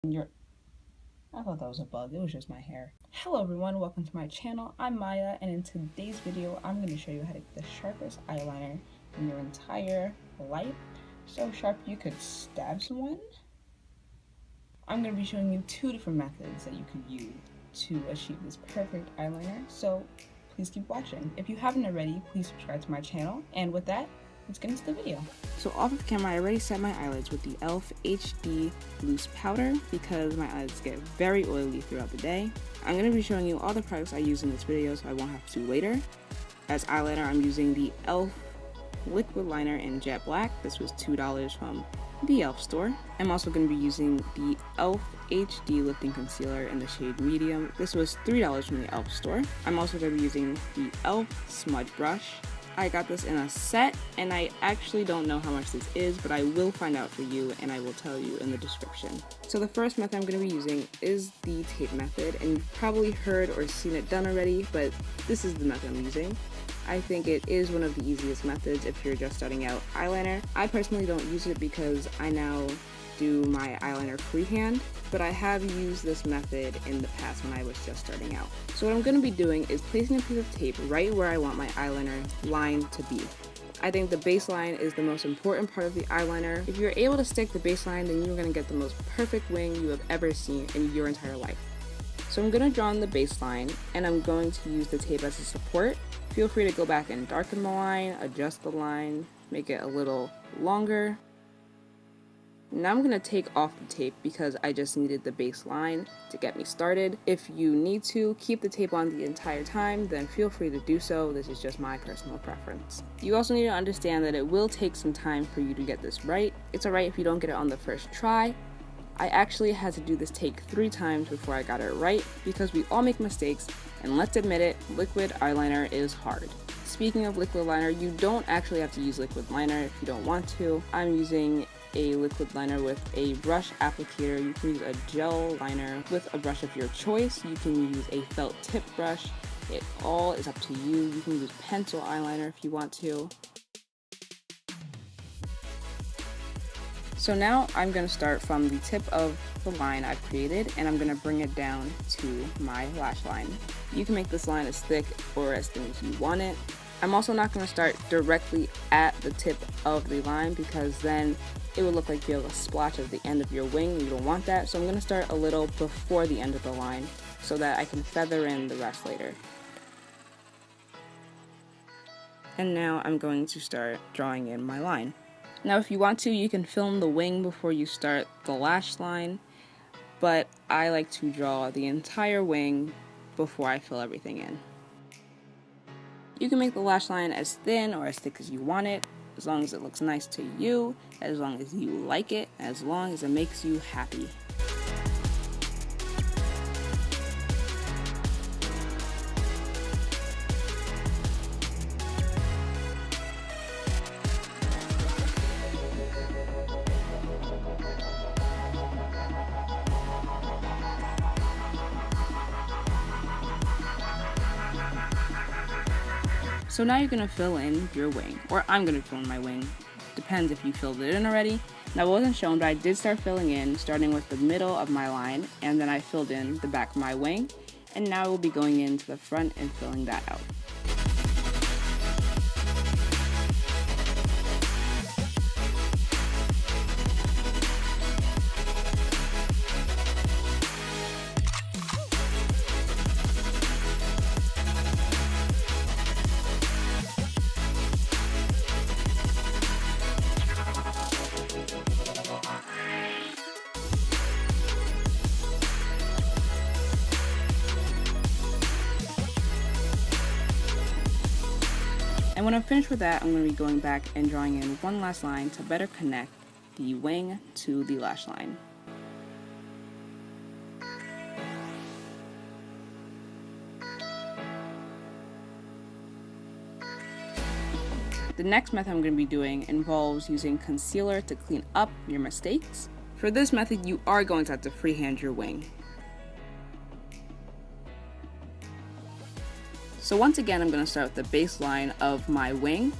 I thought that was a bug, it was just my hair. Hello everyone, welcome to my channel. I'm Maya, and in today's video, I'm going to show you how to get the sharpest eyeliner in your entire life. So sharp you could stab someone. I'm going to be showing you two different methods that you can use to achieve this perfect eyeliner, so please keep watching. If you haven't already, please subscribe to my channel, and with that, let's get into the video. So off of camera, I already set my eyelids with the e.l.f. HD Loose Powder because my eyelids get very oily throughout the day. I'm going to be showing you all the products I use in this video so I won't have to later. As eyeliner, I'm using the e.l.f. Liquid Liner in Jet Black. This was $2 from the e.l.f. store. I'm also going to be using the e.l.f. HD Lifting Concealer in the shade Medium. This was $3 from the e.l.f. store. I'm also going to be using the e.l.f. Smudge Brush. I got this in a set, and I actually don't know how much this is, but I will find out for you, and I will tell you in the description. So the first method I'm going to be using is the tape method, and you've probably heard or seen it done already, but this is the method I'm using. I think it is one of the easiest methods if you're just starting out eyeliner. I personally don't use it because I now do my eyeliner freehand, but I have used this method in the past when I was just starting out. So what I'm going to be doing is placing a piece of tape right where I want my eyeliner line to be. I think the baseline is the most important part of the eyeliner. If you're able to stick the baseline, then you're going to get the most perfect wing you have ever seen in your entire life. So I'm going to draw on the baseline, and I'm going to use the tape as a support. Feel free to go back and darken the line, adjust the line, make it a little longer. Now I'm going to take off the tape because I just needed the baseline to get me started. If you need to keep the tape on the entire time, then feel free to do so. This is just my personal preference. You also need to understand that it will take some time for you to get this right. It's alright if you don't get it on the first try. I actually had to do this take 3 times before I got it right because we all make mistakes, and let's admit it, liquid eyeliner is hard. Speaking of liquid liner, you don't actually have to use liquid liner if you don't want to. I'm using a liquid liner with a brush applicator. You can use a gel liner with a brush of your choice. You can use a felt tip brush. It all is up to you. You can use pencil eyeliner if you want to. So now I'm going to start from the tip of the line I've created, and I'm going to bring it down to my lash line. You can make this line as thick or as thin as you want it. I'm also not going to start directly at the tip of the line because then it would look like you have a splotch at the end of your wing. You don't want that, so I'm going to start a little before the end of the line so that I can feather in the rest later. And now I'm going to start drawing in my line. Now if you want to, you can film the wing before you start the lash line, but I like to draw the entire wing before I fill everything in. You can make the lash line as thin or as thick as you want it, as long as it looks nice to you, as long as you like it, as long as it makes you happy. So now you're going to fill in your wing, or I'm going to fill in my wing. Depends if you filled it in already. Now it wasn't shown, but I did start filling in, starting with the middle of my line, and then I filled in the back of my wing, and now I will be going into the front and filling that out. And when I'm finished with that, I'm going to be going back and drawing in one last line to better connect the wing to the lash line. The next method I'm going to be doing involves using concealer to clean up your mistakes. For this method, you are going to have to freehand your wing. So once again, I'm going to start with the baseline of my wing.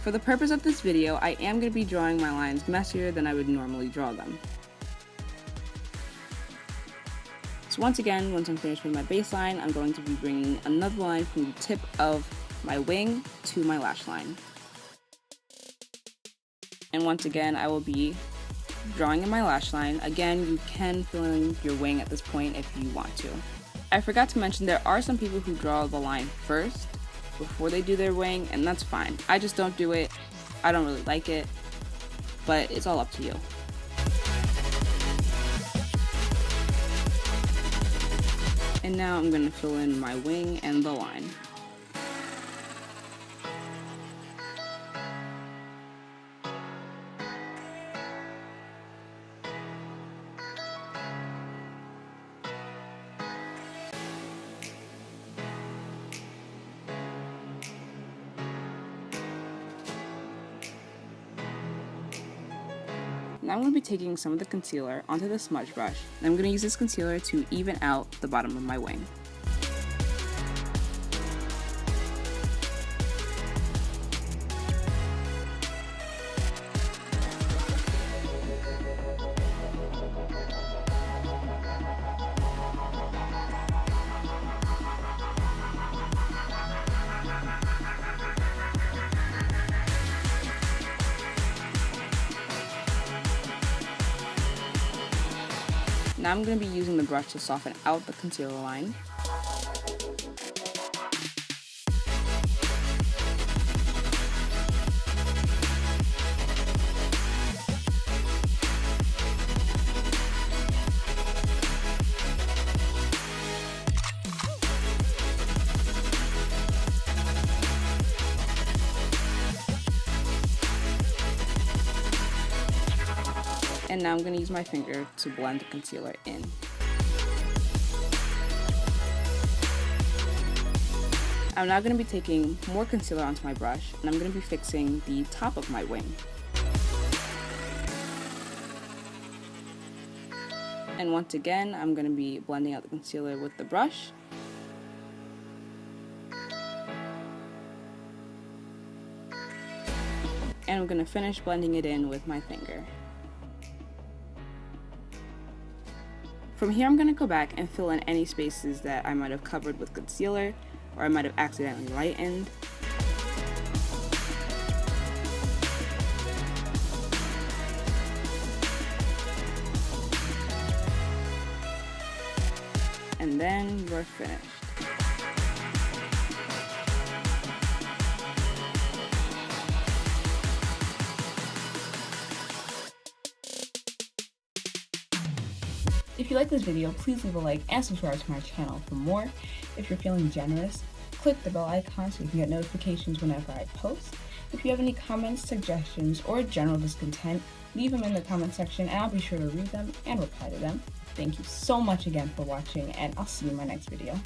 For the purpose of this video, I am going to be drawing my lines messier than I would normally draw them. So once again, once I'm finished with my baseline, I'm going to be bringing another line from the tip of my wing to my lash line. And once again, I will be drawing in my lash line. Again, you can fill in your wing at this point if you want to. I forgot to mention there are some people who draw the line first before they do their wing, and that's fine. I just don't do it. I don't really like it, but it's all up to you. And now I'm going to fill in my wing and the line. Now I'm going to be taking some of the concealer onto the smudge brush, and I'm going to use this concealer to even out the bottom of my wing. Now I'm going to be using the brush to soften out the concealer line. And now I'm going to use my finger to blend the concealer in. I'm now going to be taking more concealer onto my brush, and I'm going to be fixing the top of my wing. And once again, I'm going to be blending out the concealer with the brush. And I'm going to finish blending it in with my finger. From here, I'm going to go back and fill in any spaces that I might have covered with concealer or I might have accidentally lightened. And then you're finished. If you like this video, please leave a like and subscribe to my channel for more. If you're feeling generous, click the bell icon so you can get notifications whenever I post. If you have any comments, suggestions, or general discontent, leave them in the comment section and I'll be sure to read them and reply to them. Thank you so much again for watching, and I'll see you in my next video.